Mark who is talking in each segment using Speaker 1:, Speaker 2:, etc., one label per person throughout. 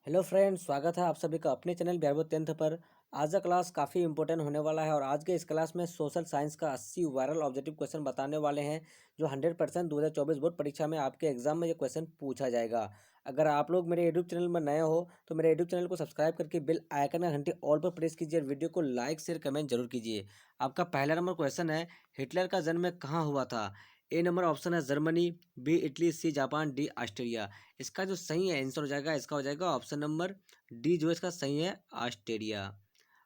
Speaker 1: Hello friends, स्वागत है आप सभी का अपने चैनल बिहार 10th पर। आज का क्लास काफ़ी इंपॉर्टेंट होने वाला है और आज के इस क्लास में सोशल साइंस का 80 वायरल ऑब्जेक्टिव क्वेश्चन बताने वाले हैं जो 100% 2024 बोर्ड परीक्षा में आपके एग्जाम में ये क्वेश्चन पूछा जाएगा। अगर आप लोग मेरे यूट्यूब चैनल में नए हो तो मेरे यूट्यूब चैनल को सब्सक्राइब करके बेल आइकन का घंटी ऑल पर प्रेस कीजिए और वीडियो को लाइक शेयर कमेंट जरूर कीजिए। आपका पहला नंबर क्वेश्चन है, हिटलर का जन्म कहाँ हुआ था? ए नंबर ऑप्शन है Germany, B Italy, C Japan, D Australia. इसका जो सही आंसर हो जाएगा इसका हो जाएगा ऑप्शन नंबर डी, जो इसका सही है ऑस्ट्रेलिया।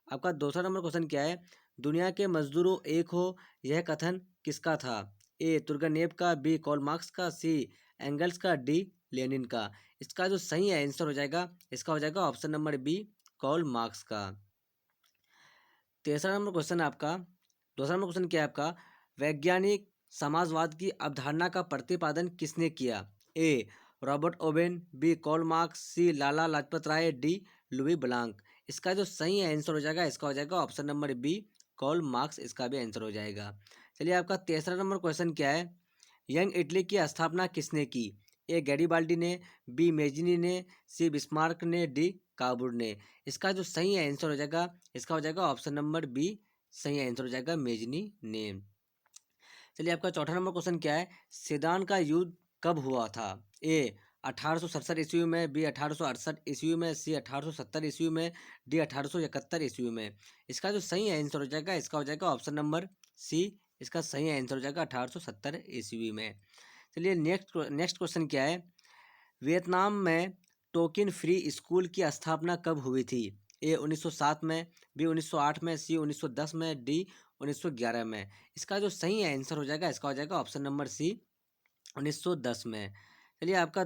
Speaker 1: आपका दूसरा नंबर क्वेश्चन क्या है? दुनिया के मजदूरों एक हो, यह कथन किसका था? ए तुर्गेनेव का, बी कार्ल मार्क्स का, सी एंगल्स का, डी लेनिन का। इसका जो सही आंसर हो जाएगा इसका हो जाएगा option number B, Karl Marx का। तीसरा नंबर क्वेश्चन है आपका, दूसरा नंबर क्वेश्चन क्या है आपका? वैज्ञानिक समाजवाद की अवधारणा का प्रतिपादन किसने किया? A Robert Owen, B Karl Marx, C Lala Lajpat Rai, D Louis Blanc. इसका जो सही आंसर हो जाएगा इसका हो जाएगा option number B, Karl Marx. इसका भी आंसर हो जाएगा। चलिए, आपका तीसरा नंबर क्वेश्चन क्या है? यंग इटली की स्थापना किसने की? ए गैरीबाल्डी ने, बी मेजिनी ने, सी बिस्मार्क ने, डी काबुर ने। इसका जो सही आंसर हो जाएगा इसका हो जाएगा ऑप्शन नंबर बी, सही आंसर हो जाएगा मेजनी ने। चलिए, आपका चौथा नंबर क्वेश्चन क्या है? सेदान का युद्ध कब हुआ था? ए 1867 ईस्वी में, बी 1868 ईस्वी में, सी 1870 ईस्वी में, डी 1871 ईस्वी में। इसका जो सही आंसर हो जाएगा इसका हो जाएगा ऑप्शन नंबर सी, इसका सही आंसर हो जाएगा 1870 ईस्वी में। चलिए, नेक्स्ट क्वेश्चन क्या है? वियतनाम में टोकन फ्री स्कूल की स्थापना कब हुई थी? ए 1907 में, बी 1908 में, सी 1910 में, डी 1911 में। इसका जो सही आंसर हो जाएगा इसका हो जाएगा ऑप्शन नंबर सी, 1910 में। चलिए, आपका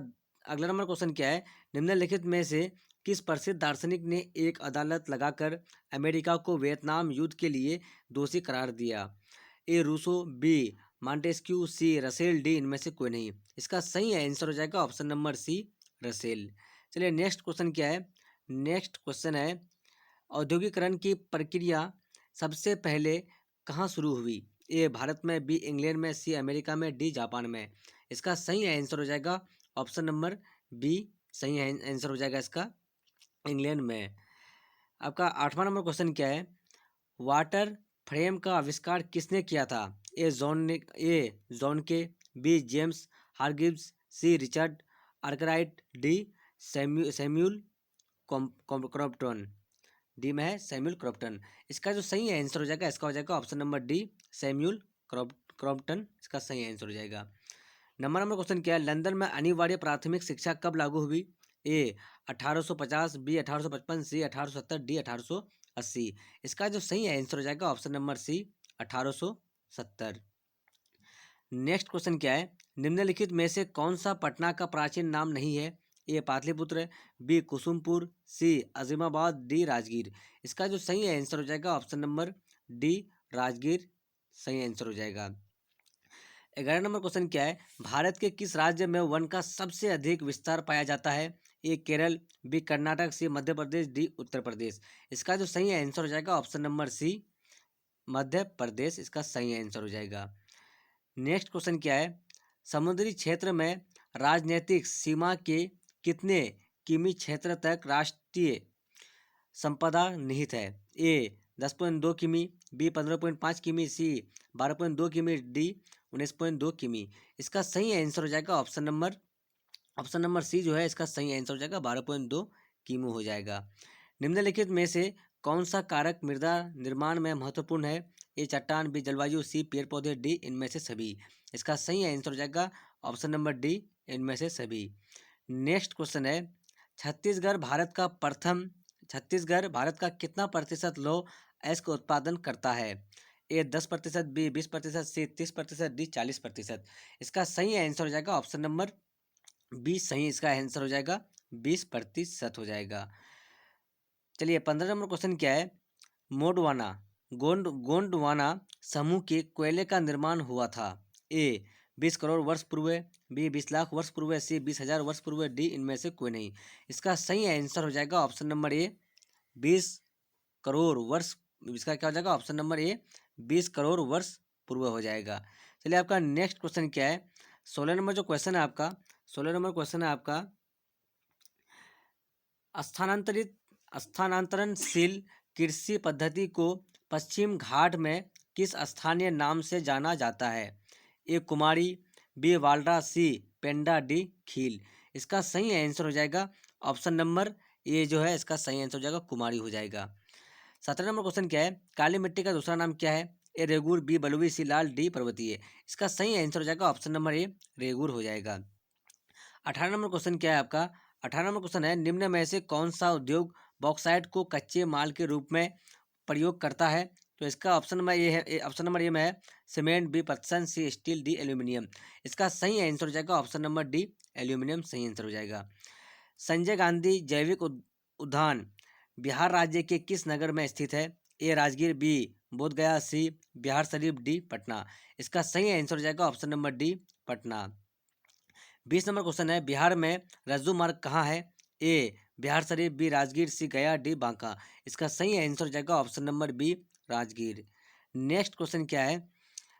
Speaker 1: अगला नंबर क्वेश्चन क्या है? निम्नलिखित में से किस प्रसिद्ध दार्शनिक ने एक अदालत लगाकर अमेरिका को वियतनाम युद्ध के लिए दोषी करार दिया? ए रूसो, बी मॉन्टेस्क्यू, सी रसेल, डी इनमें से कोई नहीं। इसका सही आंसर हो जाएगा ऑप्शन नंबर सी, रसेल। चलिए, नेक्स्ट क्वेश्चन क्या है? नेक्स्ट क्वेश्चन है, औद्योगिकरण की प्रक्रिया सबसे पहले कहाँ शुरू हुई? ए भारत में, बी इंग्लैंड में, सी अमेरिका में, डी जापान में। इसका सही आंसर हो जाएगा ऑप्शन नंबर बी, सही आंसर हो जाएगा इसका इंग्लैंड में। आपका आठवां नंबर क्वेश्चन क्या है? वाटर फ्रेम का आविष्कार किसने किया था? A John Kay, B James Hargreaves, C Richard Arkwright, D Samuel Crompton. D में है सैम्यूल क्रॉम्पटन। इसका जो सही आंसर हो जाएगा इसका हो जाएगा option number D, Samuel Crompton. इसका सही आंसर हो जाएगा। नंबर क्वेश्चन क्या है? लंदन में अनिवार्य प्राथमिक शिक्षा कब लागू हुई? A 1850, B 1855, C 1870, D 1880। इसका जो सही आंसर हो जाएगा option number C, 1870। Next question क्या है? निम्नलिखित में से कौन सा पटना का प्राचीन नाम नहीं है? ए पाटलिपुत्र, बी कुसुमपुर, सी अजीमाबाद, डी राजगीर। इसका जो सही आंसर हो जाएगा ऑप्शन नंबर डी, राजगीर। सही आंसर हो जाएगा। 11 नंबर क्वेश्चन क्या है? भारत के किस राज्य में वन का सबसे अधिक विस्तार पाया जाता है? ए केरल, बी कर्नाटक, सी मध्य प्रदेश, डी उत्तर प्रदेश। इसका जो सही आंसर हो जाएगा ऑप्शन नंबर सी, मध्य प्रदेश। इसका सही आंसर हो जाएगा। नेक्स्ट क्वेश्चन क्या है? समुद्री क्षेत्र में राजनीतिक सीमा के कितने किमी क्षेत्र तक राष्ट्रीय संपदा निहित है? ए 10.2 किमी, बी 15.5 किमी, सी 12.2 किमी, डी 19.2 किमी। इसका सही आंसर हो जाएगा ऑप्शन नंबर सी, जो है इसका सही आंसर हो जाएगा 12.2 किमी हो जाएगा। निम्नलिखित में से कौन सा कारक मृदा निर्माण में महत्वपूर्ण है? ए चट्टान, बी जलवायु, सी पेड़ पौधे, डी इनमें से सभी। इसका सही आंसर हो जाएगा ऑप्शन नंबर डी, इनमें से सभी। नेक्स्ट क्वेश्चन है, छत्तीसगढ़ भारत का प्रथम छत्तीसगढ़ भारत का कितना प्रतिशत लौह अयस्क का उत्पादन करता है? ए 10%, बी 20%, सी 30%, डी 40%। इसका सही आंसर हो जाएगा ऑप्शन नंबर बी, सही इसका आंसर हो जाएगा 20% हो जाएगा। चलिए, 15 नंबर क्वेश्चन क्या है? मोडवाना गोंडवाना समूह के कोयले का निर्माण हुआ था? ए 20 करोड़ वर्ष पूर्व, बी 20 लाख वर्ष पूर्व, सी 20,000 वर्ष पूर्व, डी इनमें से कोई नहीं। इसका सही आंसर हो जाएगा ऑप्शन नंबर ए, 20 करोड़ वर्ष। इसका क्या हो जाएगा ऑप्शन नंबर ए, 20 करोड़ वर्ष पूर्व हो जाएगा। चलिए, आपका नेक्स्ट क्वेश्चन क्या है? 16 नंबर जो क्वेश्चन है आपका, 16 नंबर क्वेश्चन है आपका, स्थानांतरित स्थानांतरणशील कृषि पद्धति को पश्चिम घाट में किस स्थानीय नाम से जाना जाता है? ए कुमारी, बी वाल्डा, सी पेंडा, डी खील। इसका सही आंसर हो जाएगा ऑप्शन नंबर ए जो है इसका सही आंसर हो जाएगा कुमारी हो जाएगा। 17 नंबर क्वेश्चन क्या है? काली मिट्टी का दूसरा नाम क्या है? ए रेगुर, बी बलुई, सी लाल, डी पर्वतीय। इसका सही आंसर हो जाएगा ऑप्शन नंबर ए रेगुर हो जाएगा। 18 नंबर क्वेश्चन क्या है आपका? 18 नंबर क्वेश्चन है निम्न में से कौन सा उद्योग बॉक्साइट को कच्चे माल के रूप में प्रयोग करता है? तो इसका ऑप्शन नंबर ये है, ऑप्शन नंबर ए में है सीमेंट, बी पटसन, सी स्टील, डी एल्यूमिनियम। इसका सही आंसर हो जाएगा ऑप्शन नंबर डी एल्यूमिनियम सही आंसर हो जाएगा। संजय गांधी जैविक उद्यान बिहार राज्य के किस नगर में स्थित है? A Rajgir, B Bodhgaya, C Bihar Sharif, D Patna. इसका सही आंसर हो जाएगा option number D Patna. 20 number question है बिहार में रज्जू मार्ग कहाँ है? A Bihar Sharif, B Rajgir, C Gaya, D Banka. इसका सही आंसर हो जाएगा option number B Rajgir. Next question क्या है?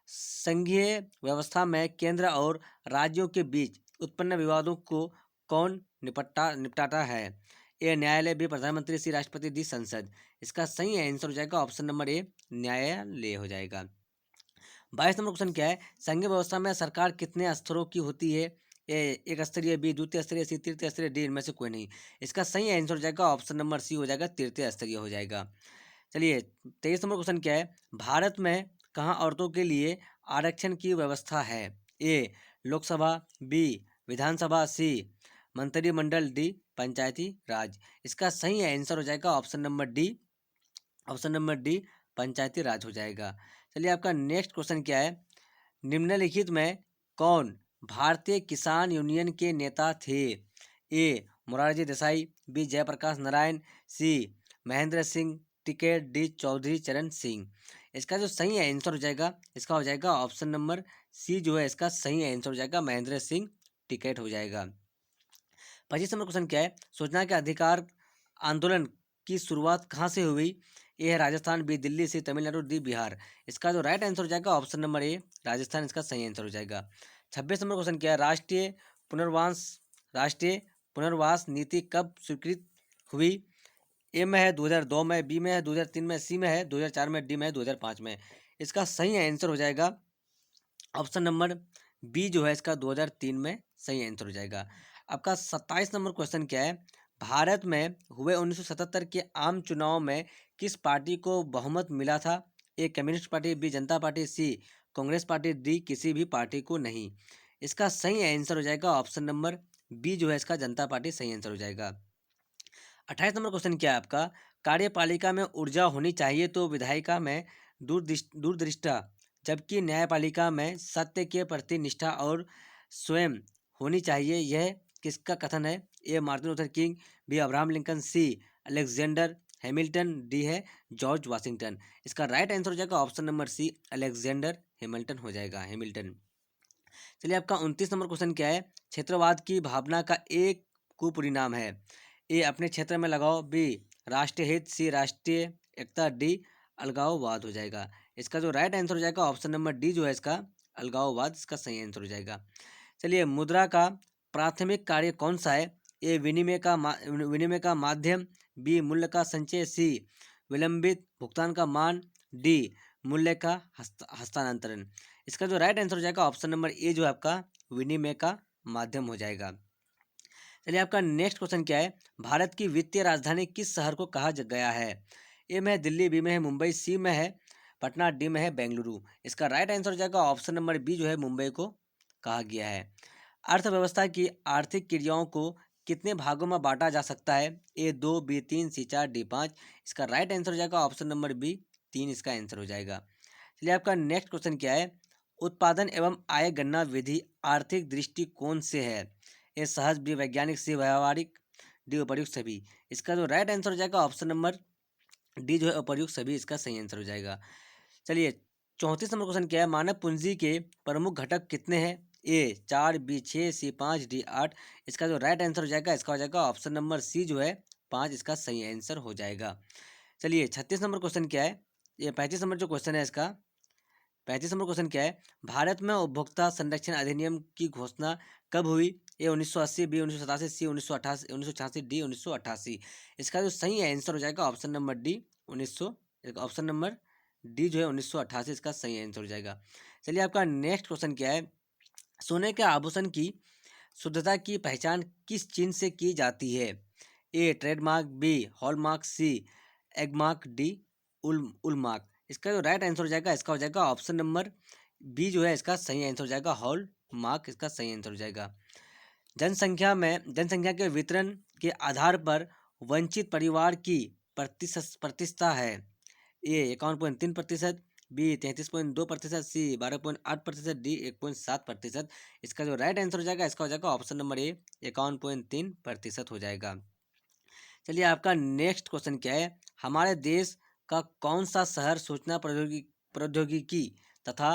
Speaker 1: संघीय व्यवस्था में केंद्र और राज्यों के बीच उत्पन्न विवादों को कौन निपटाता है? ए न्यायालय, बी प्रधानमंत्री, सी राष्ट्रपति, डी संसद। इसका सही आंसर हो जाएगा ऑप्शन नंबर ए न्यायालय हो जाएगा। 22 नंबर क्वेश्चन क्या है? संघीय व्यवस्था में सरकार कितने स्तरों की होती है? ए एक स्तरीय, बी द्वितीय स्तरीय, सी तृतीय स्तरीय, डी इनमें से कोई नहीं। इसका सही आंसर हो जाएगा ऑप्शन नंबर सी हो जाएगा तृतीय स्तरीय हो जाएगा। चलिए 23 नंबर क्वेश्चन क्या है? भारत में कहाँ औरतों के लिए आरक्षण की व्यवस्था है? ए लोकसभा, बी विधानसभा, सी मंत्रिमंडल, डी पंचायती राज। इसका सही आंसर हो जाएगा ऑप्शन नंबर डी पंचायती राज हो जाएगा। चलिए आपका नेक्स्ट क्वेश्चन क्या है? निम्नलिखित में कौन भारतीय किसान यूनियन के नेता थे? ए मोरारजी देसाई, बी जयप्रकाश नारायण, सी महेंद्र सिंह टिकैत, डी चौधरी चरण सिंह। इसका जो सही आंसर हो जाएगा इसका हो जाएगा ऑप्शन नंबर सी जो है इसका सही आंसर हो जाएगा महेंद्र सिंह टिकैत हो जाएगा। 25 नंबर क्वेश्चन क्या है? सूचना के अधिकार आंदोलन की शुरुआत कहाँ से हुई? ए है राजस्थान, बी दिल्ली, सी तमिलनाडु, डी बिहार। इसका जो राइट आंसर हो जाएगा ऑप्शन नंबर ए राजस्थान इसका सही आंसर हो जाएगा। 26 नंबर क्वेश्चन क्या है? राष्ट्रीय पुनर्वास नीति कब स्वीकृत हुई? ए में है 2002 में, बी में है 2003 में, सी में है 2004 में, डी में है 2005 में। इसका सही आंसर हो जाएगा ऑप्शन नंबर बी जो है इसका 2003 में सही आंसर हो जाएगा। आपका 27 नंबर क्वेश्चन क्या है? भारत में हुए 1977 के आम चुनाव में किस पार्टी को बहुमत मिला था? ए कम्युनिस्ट पार्टी, बी जनता पार्टी, सी कांग्रेस पार्टी, डी किसी भी पार्टी को नहीं। इसका सही आंसर हो जाएगा ऑप्शन नंबर बी जो है इसका जनता पार्टी सही आंसर हो जाएगा। 28 नंबर क्वेश्चन क्या है आपका? कार्यपालिका में ऊर्जा होनी चाहिए तो विधायिका में दूरदृष्टा, जबकि न्यायपालिका में सत्य के प्रति निष्ठा और स्वयं होनी चाहिए, यह किसका कथन है? A Martin Luther King, B Abraham Lincoln, C Alexander Hamilton, D है जॉर्ज वाशिंगटन। इसका राइट आंसर हो जाएगा option number C Alexander Hamilton हो जाएगा हैमिल्टन। चलिए आपका 29 नंबर क्वेश्चन क्या है? क्षेत्रवाद की भावना का एक कुपरिणाम है? ए अपने क्षेत्र में लगाओ, बी राष्ट्रीय हित, सी राष्ट्रीय एकता, डी अलगाववाद हो जाएगा। इसका जो राइट आंसर हो जाएगा ऑप्शन नंबर डी जो है इसका अलगाववाद इसका सही आंसर हो जाएगा। चलिए मुद्रा का प्राथमिक कार्य कौन सा है? ए विनिमय का माध्यम, बी मूल्य का संचय, सी विलंबित भुगतान का मान, डी मूल्य का हस्तांतरण। इसका जो राइट आंसर हो जाएगा ऑप्शन नंबर ए जो है आपका विनिमय का माध्यम हो जाएगा। चलिए आपका नेक्स्ट क्वेश्चन क्या है? भारत की वित्तीय राजधानी किस शहर को कहा गया है? ए में है दिल्ली, बी में है मुंबई, सी में है पटना, डी में है बेंगलुरु। इसका राइट आंसर हो जाएगा ऑप्शन नंबर बी जो है मुंबई को कहा गया है। अर्थव्यवस्था की आर्थिक क्रियाओं को कितने भागों में बांटा जा सकता है? ए 2, बी 3, सी 4, डी 5। इसका राइट आंसर हो जाएगा ऑप्शन नंबर बी 3 इसका आंसर हो जाएगा। चलिए आपका नेक्स्ट क्वेश्चन क्या है? उत्पादन एवं आय गणना विधि आर्थिक दृष्टिकोण से है? ए सहज, बी वैज्ञानिक, सी व्यावहारिक, डी उपर्युक्त सभी। इसका जो राइट आंसर हो जाएगा ऑप्शन नंबर डी जो है उपर्युक्त सभी इसका सही आंसर हो जाएगा। चलिए 34 नंबर क्वेश्चन क्या है? मानव पूंजी के प्रमुख घटक कितने हैं? ए 4, बी 6, सी 5, डी 8। इसका जो राइट आंसर हो जाएगा इसका हो जाएगा ऑप्शन नंबर सी जो है 5 इसका सही आंसर हो जाएगा। चलिए 36 नंबर क्वेश्चन क्या है? ये 35 नंबर जो क्वेश्चन है इसका 35 नंबर क्वेश्चन क्या है, भारत में उपभोक्ता संरक्षण अधिनियम की घोषणा कब हुई? ए 1980, बी 1987, सी 1988, 1986, डी 1988। इसका जो सही आंसर हो जाएगा option number D 1900, option number D जो है 1988 इसका सही आंसर हो जाएगा। चलिए आपका नेक्स्ट क्वेश्चन क्या है, सोने के आभूषण की शुद्धता की पहचान किस चिन्ह से की जाती है? ए ट्रेडमार्क, बी हॉलमार्क, सी एगमार्क, डी उलमार्क। इसका जो राइट आंसर हो जाएगा इसका हो जाएगा ऑप्शन नंबर बी जो है इसका सही आंसर हो जाएगा, हॉल मार्क इसका सही आंसर हो जाएगा। जनसंख्या के वितरण के आधार पर वंचित परिवार की प्रतिशतता है। ए 51.3%, बी 33.2%, सी 12.8%, डी 1.7%। इसका जो राइट आंसर हो जाएगा इसका हो जाएगा ऑप्शन नंबर ए 51.3% हो जाएगा। चलिए आपका नेक्स्ट क्वेश्चन क्या है, हमारे देश का कौन सा शहर सूचना प्रौद्योगिकी तथा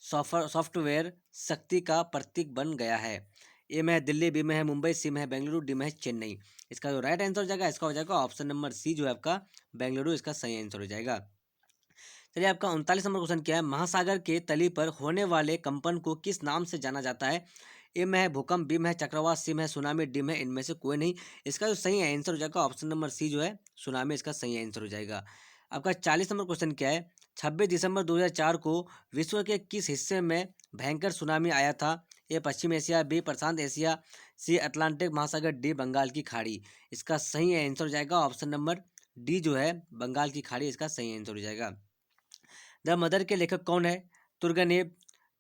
Speaker 1: सॉफ्टवेयर शक्ति का प्रतीक बन गया है? ए में है दिल्ली, बी में है मुंबई, सी में है बेंगलुरु, डी में है चेन्नई। इसका जो राइट आंसर हो जाएगा इसका हो जाएगा ऑप्शन नंबर सी जो है आपका बेंगलुरु इसका सही आंसर हो जाएगा। चलिए आपका 39 नंबर क्वेश्चन क्या है, महासागर के तली पर होने वाले कंपन को किस नाम से जाना जाता है? ए में है भूकंप, बी में है चक्रवात, सी में है सुनामी, डी में है इनमें से कोई नहीं। इसका जो सही आंसर हो जाएगा ऑप्शन नंबर सी जो है सुनामी इसका सही आंसर हो जाएगा। आपका 40 नंबर क्वेश्चन क्या है, 26 दिसंबर 2004 को विश्व के किस हिस्से में भयंकर सुनामी आया था? ए पश्चिम एशिया, बी प्रशांत एशिया, सी अटलांटिक महासागर, डी बंगाल की खाड़ी। इसका सही आंसर हो जाएगा ऑप्शन नंबर डी जो है बंगाल की खाड़ी इसका सही आंसर हो जाएगा। द मदर के लेखक कौन है? Turgenev,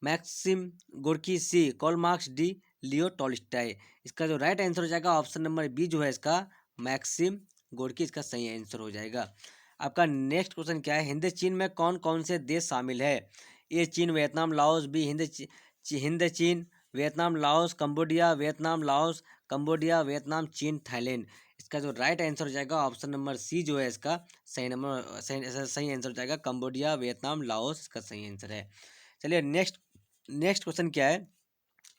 Speaker 1: Maxim Gorky, C Karl Marx, D Leo Tolstoy. इसका जो राइट आंसर हो जाएगा ऑप्शन नंबर बी जो है इसका मैक्सिम गोर्की इसका सही आंसर हो जाएगा। आपका नेक्स्ट क्वेश्चन क्या है, हिंद चीन में कौन कौन से देश शामिल है? ए चीन, वियतनाम, लाओस, बी हिंद चीन, Vietnam, Laos, Cambodia, Vietnam, Laos, Cambodia, Vietnam, चीन, थाईलैंड। इसका जो राइट आंसर हो जाएगा ऑप्शन नंबर सी जो है इसका सही आंसर हो जाएगा, कंबोडिया, वियतनाम, लाओस इसका सही आंसर है। चलिए नेक्स्ट क्वेश्चन क्या है,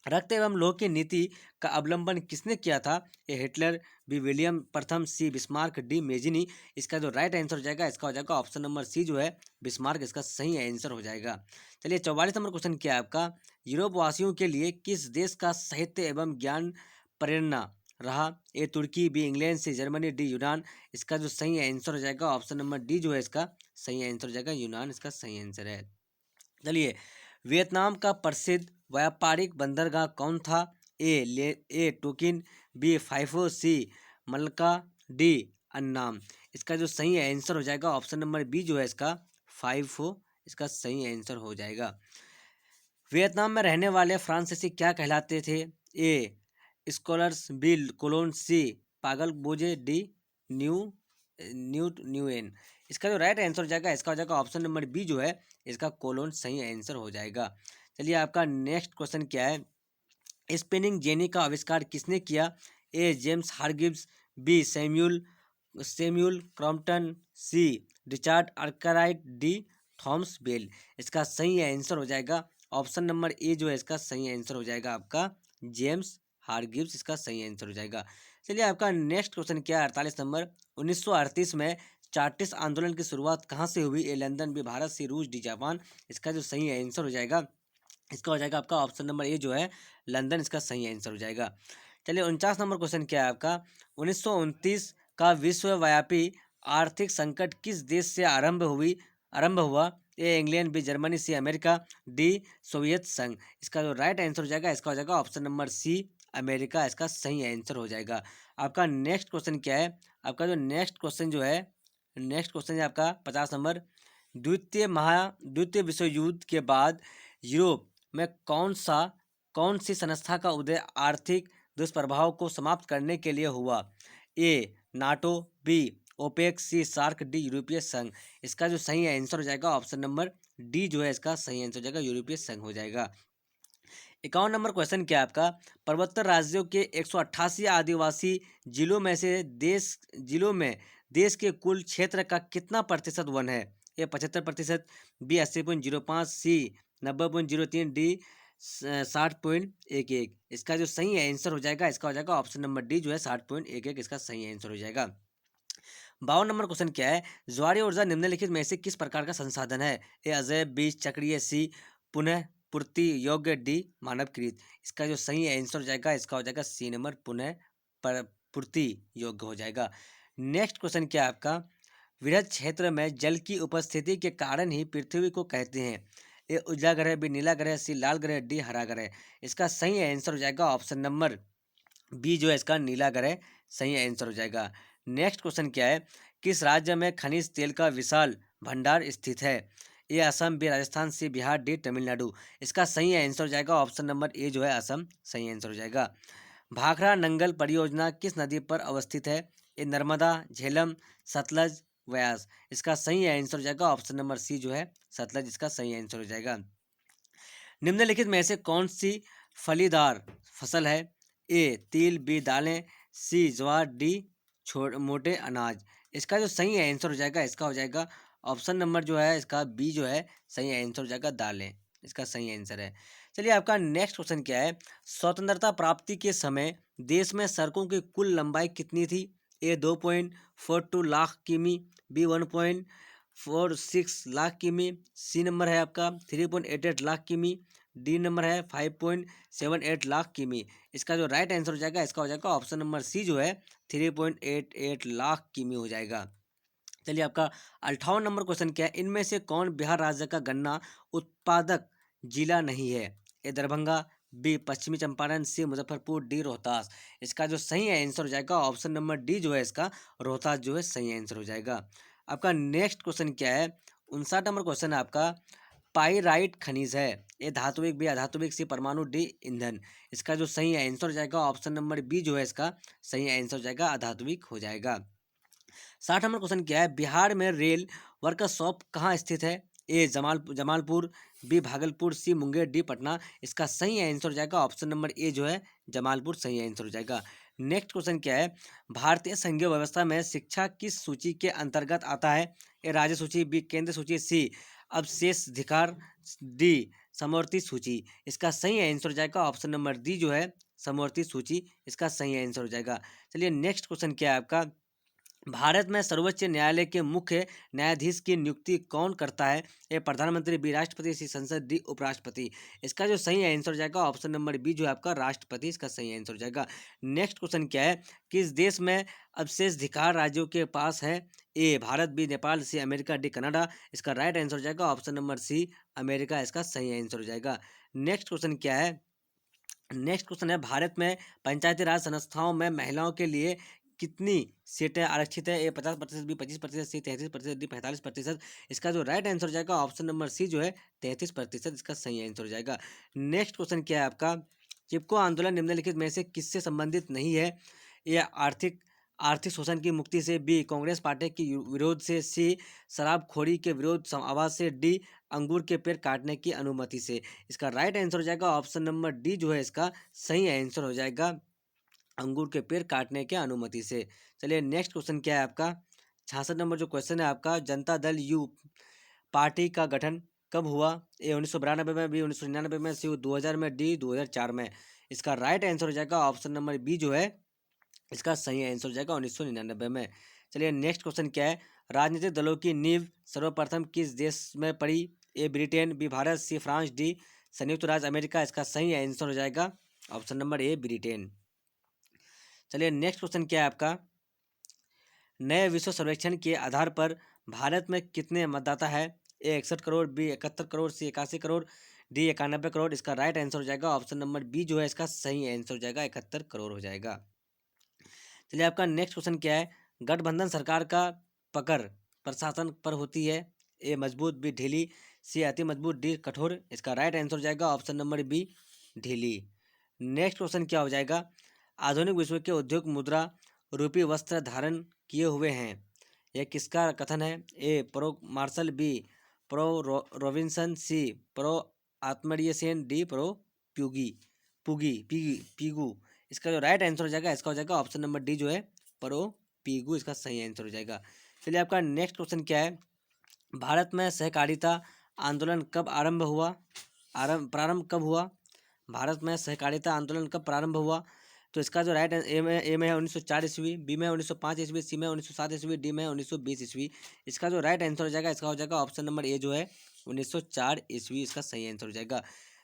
Speaker 1: रक्त एवं लोह की नीति का अवलंबन किसने किया था? ए हिटलर, बी विलियम प्रथम, सी बिस्मार्क, डी मेजिनी। इसका जो राइट आंसर हो जाएगा इसका हो जाएगा ऑप्शन नंबर सी जो है बिस्मार्क इसका सही आंसर हो जाएगा। चलिए 44 नंबर क्वेश्चन क्या है आपका, यूरोप वासियों के लिए किस देश का साहित्य एवं ज्ञान प्रेरणा रहा? ए तुर्की, B England, C Germany, D यूनान। इसका जो सही आंसर हो जाएगा ऑप्शन नंबर डी जो है इसका सही आंसर हो जाएगा, यूनान इसका सही आंसर है। चलिए वियतनाम का प्रसिद्ध व्यापारिक बंदरगाह कौन था? ए टोकिन, बी फाइफो, सी मलका, डी अन्नाम। इसका जो सही आंसर हो जाएगा ऑप्शन नंबर बी जो है इसका फाइफो इसका सही आंसर हो जाएगा। वियतनाम में रहने वाले फ्रांसीसी क्या कहलाते थे? ए स्कॉलर्स, बी कोलोन, सी पागल बोझे, डी न्यू न्यूएन। इसका जो राइट आंसर हो जाएगा इसका हो जाएगा ऑप्शन नंबर बी जो है इसका कोलोन सही आंसर हो जाएगा। चलिए आपका नेक्स्ट क्वेश्चन क्या है, स्पिनिंग जेनी का आविष्कार किसने किया? A James Hargreaves, B Samuel Crompton, C Richard Arkwright, D Thomas Bell. इसका सही आंसर हो जाएगा ऑप्शन नंबर ए जो है इसका सही आंसर हो जाएगा आपका जेम्स हारगिव्स इसका सही आंसर हो जाएगा। चलिए आपका नेक्स्ट क्वेश्चन क्या है 48 नंबर, 1938 में चार्टिस्ट आंदोलन की शुरुआत कहाँ से हुई? ए लंदन, बी भारत, सी रूस, डी जापान। इसका जो सही आंसर हो जाएगा इसका हो जाएगा आपका ऑप्शन नंबर ए जो है लंदन इसका सही आंसर हो जाएगा। चलिए 49 नंबर क्वेश्चन क्या है आपका, 1929 का विश्वव्यापी आर्थिक संकट किस देश से आरंभ हुआ? A England, B Germany, C America, D Soviet संघ। इसका जो राइट आंसर हो जाएगा इसका हो जाएगा ऑप्शन नंबर सी अमेरिका इसका सही आंसर हो जाएगा। आपका नेक्स्ट क्वेश्चन क्या है, आपका जो नेक्स्ट क्वेश्चन है आपका 50 नंबर, द्वितीय विश्व युद्ध के बाद यूरोप में कौन सी संस्था का उदय आर्थिक दुष्प्रभाव को समाप्त करने के लिए हुआ? ए नाटो, बी ओपेक, सी सार्क, डी यूरोपीय संघ। इसका जो सही आंसर हो जाएगा ऑप्शन नंबर डी जो है इसका सही आंसर हो जाएगा, यूरोपीय संघ हो जाएगा। 51 नंबर क्वेश्चन क्या है आपका, पूर्वोत्तर राज्यों के 188 आदिवासी जिलों में देश के कुल क्षेत्र का कितना प्रतिशत वन है? ए 75%, बी 80.05, सी 90.03, डी 60.11। इसका जो सही आंसर हो जाएगा इसका हो जाएगा ऑप्शन नंबर डी जो है 60.11 इसका सही आंसर हो जाएगा। 52 नंबर क्वेश्चन क्या है, ज्वारीय ऊर्जा निम्नलिखित में से किस प्रकार का संसाधन है? ए अजय, बी चक्रीय, सी पुनः पूर्ति योग्य, डी मानवकृत। इसका जो सही आंसर हो जाएगा इसका हो जाएगा सी नंबर, पुनः पूर्ति योग्य हो जाएगा। नेक्स्ट क्वेश्चन क्या है आपका, वृहद क्षेत्र में जल की उपस्थिति के कारण ही पृथ्वी को कहते हैं? ए उजला ग्रह, बी नीला ग्रह, सी लाल ग्रह, डी हरा ग्रह। इसका सही आंसर हो जाएगा ऑप्शन नंबर बी जो है इसका नीला ग्रह सही आंसर हो जाएगा। नेक्स्ट क्वेश्चन क्या है, किस राज्य में खनिज तेल का विशाल भंडार स्थित है? ए असम, बी राजस्थान, सी बिहार, डी तमिलनाडु। इसका सही आंसर हो जाएगा ऑप्शन नंबर ए जो है असम सही आंसर हो जाएगा। भाखड़ा नंगल परियोजना किस नदी पर अवस्थित है? ए नर्मदा, झेलम, सतलज, व्यास। इसका सही आंसर हो जाएगा ऑप्शन नंबर सी जो है सतलज, इसका सही आंसर हो जाएगा। निम्नलिखित में से कौन सी फलीदार फसल है? ए तिल, बी दालें, सी ज्वार, डी मोटे अनाज। इसका जो सही आंसर हो जाएगा इसका हो जाएगा ऑप्शन नंबर जो है इसका बी जो है सही आंसर हो जाएगा दालें, इसका सही आंसर है। चलिए आपका नेक्स्ट क्वेश्चन क्या है, स्वतंत्रता प्राप्ति के समय देश में सड़कों की कुल लंबाई कितनी थी? ए 2.42 लाख किमी, बी 1.46 लाख किमी, सी नंबर है आपका 3.88 लाख किमी, डी नंबर है 5.78 लाख किमी। इसका जो राइट आंसर हो जाएगा इसका हो जाएगा ऑप्शन नंबर सी जो है 3.88 लाख किमी हो जाएगा। चलिए आपका 58 नंबर क्वेश्चन क्या है, इनमें से कौन बिहार राज्य का गन्ना उत्पादक जिला नहीं है? ए दरभंगा, बी पश्चिमी चंपारण, सी मुजफ्फरपुर, डी रोहतास। इसका जो सही आंसर हो जाएगा ऑप्शन नंबर डी जो है इसका रोहतास जो है सही आंसर हो जाएगा। आपका नेक्स्ट क्वेश्चन क्या है, 59 नंबर क्वेश्चन है आपका, पाइराइट खनिज है? ए धात्विक, बी अधात्विक, सी परमाणु, डी ईंधन। इसका जो सही आंसर हो जाएगा ऑप्शन नंबर बी जो है इसका सही आंसर हो जाएगा अधात्विक हो जाएगा। 60 नंबर क्वेश्चन क्या है, बिहार में रेल वर्कशॉप कहाँ स्थित है? ए जमालपुर, बी भागलपुर, सी मुंगेर, डी पटना। इसका सही आंसर हो जाएगा ऑप्शन नंबर ए जो है जमालपुर सही आंसर हो जाएगा। नेक्स्ट क्वेश्चन क्या है, भारतीय संघीय व्यवस्था में शिक्षा किस सूची के अंतर्गत आता है? ए राज्य सूची, बी केंद्र सूची, सी अवशेषाधिकार, डी समवर्ती सूची। इसका सही आंसर हो जाएगा ऑप्शन नंबर डी जो है समवर्ती सूची, इसका सही आंसर हो जाएगा। चलिए नेक्स्ट क्वेश्चन क्या है आपका, भारत में सर्वोच्च न्यायालय के मुख्य न्यायाधीश की नियुक्ति कौन करता है? ए प्रधानमंत्री, बी राष्ट्रपति, सी संसद, डी उपराष्ट्रपति। इसका जो सही आंसर हो जाएगा ऑप्शन नंबर बी जो है आपका राष्ट्रपति, इसका सही आंसर हो जाएगा। नेक्स्ट क्वेश्चन क्या है, किस देश में अवशेषाधिकार राज्यों के पास है? A Bharat, B Nepal, C America, D Canada. इसका राइट आंसर हो जाएगा ऑप्शन नंबर सी अमेरिका, इसका सही आंसर हो जाएगा। नेक्स्ट क्वेश्चन क्या है, नेक्स्ट क्वेश्चन है, भारत में पंचायती राज संस्थाओं में महिलाओं के लिए कितनी सीटें आरक्षित है? ए 50%, बी 25%, सी 33%, डी 45%। इसका जो राइट आंसर हो जाएगा ऑप्शन नंबर सी जो है 33%, इसका सही आंसर हो जाएगा। नेक्स्ट क्वेश्चन क्या है आपका, चिपको आंदोलन निम्नलिखित में से किससे संबंधित नहीं है? ए आर्थिक आर्थिक शोषण की मुक्ति से, बी कांग्रेस पार्टी के विरोध से, सी शराबखोरी के विरोध आवाज से, डी अंगूर के पेड़ काटने की अनुमति से। इसका राइट आंसर हो जाएगा ऑप्शन नंबर डी जो है इसका सही आंसर हो जाएगा अंगूर के पेड़ काटने के अनुमति से। चलिए नेक्स्ट क्वेश्चन क्या है आपका, 66 नंबर जो क्वेश्चन है आपका, जनता दल यू पार्टी का गठन कब हुआ? ए 1992 में, बी 1999 में, सी 2000 में, डी 2004 में। इसका राइट आंसर हो जाएगा ऑप्शन नंबर बी जो है इसका सही आंसर हो जाएगा 1999 में। चलिए नेक्स्ट क्वेश्चन क्या है, राजनीतिक दलों की नींव सर्वप्रथम किस देश में पड़ी? A Britain, B Bharat, C France, D संयुक्त राज्य अमेरिका। इसका सही आंसर हो जाएगा ऑप्शन नंबर ए ब्रिटेन। चलिए नेक्स्ट क्वेश्चन क्या है आपका, नए विश्व सर्वेक्षण के आधार पर भारत में कितने मतदाता है? ए 61 करोड़, बी 71 करोड़, सी 81 करोड़, डी 91 करोड़। इसका राइट आंसर हो जाएगा ऑप्शन नंबर बी जो है इसका सही आंसर हो जाएगा 71 करोड़ हो जाएगा। चलिए आपका नेक्स्ट क्वेश्चन क्या है, गठबंधन सरकार का पकड़ प्रशासन पर होती है? ए मजबूत, बी ढीली, सी अति मजबूत, डी कठोर। इसका राइट आंसर हो जाएगा ऑप्शन नंबर बी ढीली। नेक्स्ट क्वेश्चन क्या हो जाएगा, आधुनिक विश्व के उद्योग मुद्रा रूपी वस्त्र धारण किए हुए हैं, यह किसका कथन है? A prof Marshall, B prof Robinson, C prof आत्मरीय Sen, D prof Pigou Pigou Pigou Pigou. इसका जो राइट आंसर हो जाएगा इसका हो जाएगा ऑप्शन नंबर डी जो है प्रो पीगू, इसका सही आंसर हो जाएगा। चलिए आपका नेक्स्ट क्वेश्चन क्या है, भारत में सहकारिता आंदोलन कब आरंभ हुआ? प्रारंभ कब हुआ? भारत में सहकारिता आंदोलन कब प्रारंभ हुआ? तो इसका जो राइट ए में है 1904 ईस्वी, बी में 1905 ईस्वी, सी में 1907 ईस्वी, डी में 1920 ईस्वी। इसका जो राइट आंसर हो जाएगा इसका हो जाएगा ऑप्शन नंबर ए जो है 1904 ईस्वी इसका सही आंसर हो जाएगा।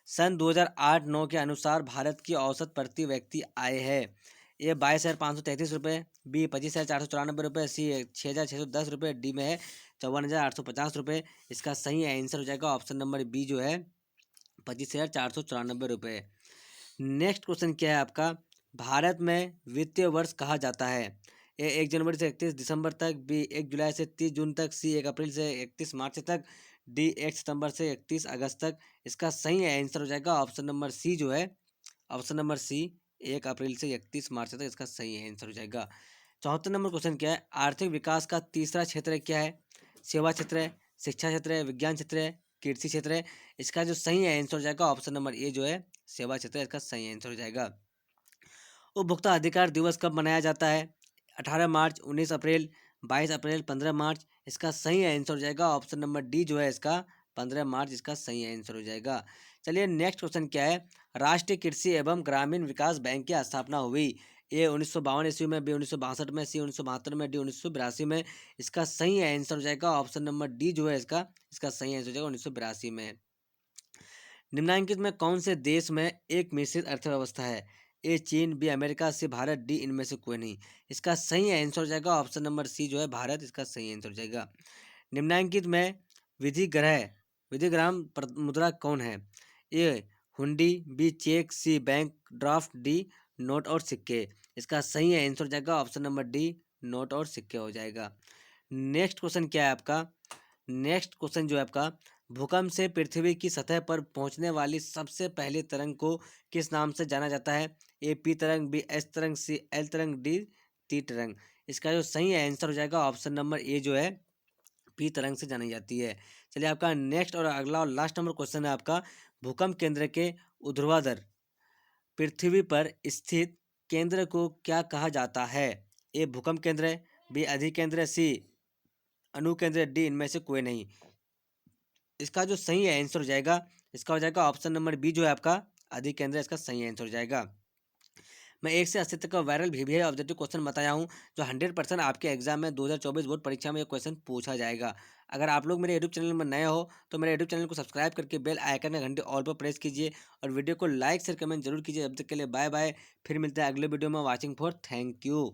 Speaker 1: सन 2008-9 के अनुसार भारत की औसत प्रति व्यक्ति आय है। ए 22,533 रुपये, बी 25,494 रुपये, सी 6,610 रुपये, डी में है 54,850 रुपये। इसका सही आंसर हो जाएगा ऑप्शन नंबर बी जो है 25,494 रुपये। नेक्स्ट क्वेश्चन क्या है आपका, भारत में वित्तीय वर्ष कहा जाता है। ए 1 जनवरी से 31 दिसंबर तक, बी 1 जुलाई से 30 जून तक, सी 1 अप्रैल से 31 मार्च तक, डी 1 सितंबर से 31 अगस्त तक। इसका सही आंसर हो जाएगा ऑप्शन नंबर सी जो है, ऑप्शन नंबर सी 1 अप्रैल से 31 मार्च तक इसका सही आंसर हो जाएगा। 74 नंबर क्वेश्चन क्या है, आर्थिक विकास का तीसरा क्षेत्र क्या है। सेवा क्षेत्र है, शिक्षा क्षेत्र है, विज्ञान क्षेत्र है, कृषि क्षेत्र है। इसका जो सही आंसर हो जाएगा ऑप्शन नंबर ए जो है सेवा क्षेत्र, इसका सही आंसर हो जाएगा। उपभोक्ता अधिकार दिवस कब मनाया जाता है। 18 मार्च, 19 अप्रैल, 22 अप्रैल, 15 मार्च। इसका सही आंसर हो जाएगा ऑप्शन नंबर डी जो है इसका 15 मार्च इसका सही आंसर हो जाएगा। चलिए नेक्स्ट क्वेश्चन क्या है, राष्ट्रीय कृषि एवं ग्रामीण विकास बैंक की स्थापना हुई। ए 1952 ईस्वी में, बी 1962 में, सी 1972 में, डी 1982 में। इसका सही आंसर हो जाएगा ऑप्शन नंबर डी जो है इसका सही आंसर हो जाएगा 1982 में। निम्नलिखित में कौन से देश में एक मिश्रित अर्थव्यवस्था है। ए चीन, बी अमेरिका, सी भारत, डी इनमें से कोई नहीं। इसका सही आंसर हो जाएगा ऑप्शन नंबर सी जो है भारत, इसका सही आंसर हो जाएगा। निम्नलिखित में विधिग्राम मुद्रा कौन है। ए हुंडी, बी चेक, सी बैंक ड्राफ्ट, डी नोट और सिक्के। इसका सही आंसर हो जाएगा ऑप्शन नंबर डी नोट और सिक्के हो जाएगा। नेक्स्ट क्वेश्चन क्या है आपका, नेक्स्ट क्वेश्चन जो है आपका, भूकंप से पृथ्वी की सतह पर पहुंचने वाली सबसे पहली तरंग को किस नाम से जाना जाता है। ए पी तरंग, बी एस तरंग, सी एल तरंग, डी टी तरंग। इसका जो सही आंसर हो जाएगा ऑप्शन नंबर ए जो है पी तरंग से जानी जाती है। चलिए आपका नेक्स्ट और अगला और लास्ट नंबर क्वेश्चन है आपका, भूकंप केंद्र के ऊर्ध्वाधर पृथ्वी पर स्थित केंद्र को क्या कहा जाता है। ए भूकंप केंद्र है, बी अधिकेंद्र है, सी अणुकेंद्र, डी इनमें से कोई नहीं। इसका जो सही आंसर हो जाएगा इसका हो जाएगा ऑप्शन नंबर बी जो है आपका अधिकेंद्र, इसका सही आंसर हो जाएगा। मैं 1 से 80 तक का वायरल वीवीआई ऑब्जेक्टिव क्वेश्चन बताया हूँ जो 100% आपके एग्जाम में 2024 बोर्ड परीक्षा में ये क्वेश्चन पूछा जाएगा। अगर आप लोग मेरे यूट्यूब चैनल में नए हो तो मेरे यूट्यूब चैनल को सब्सक्राइब करके बेल आइकन में घंटे ऑल पर प्रेस कीजिए और वीडियो को लाइक शेयर कमेंट जरूर कीजिए। अब तक के लिए बाय बाय, फिर मिलते हैं अगले वीडियो में। Watching for thank you.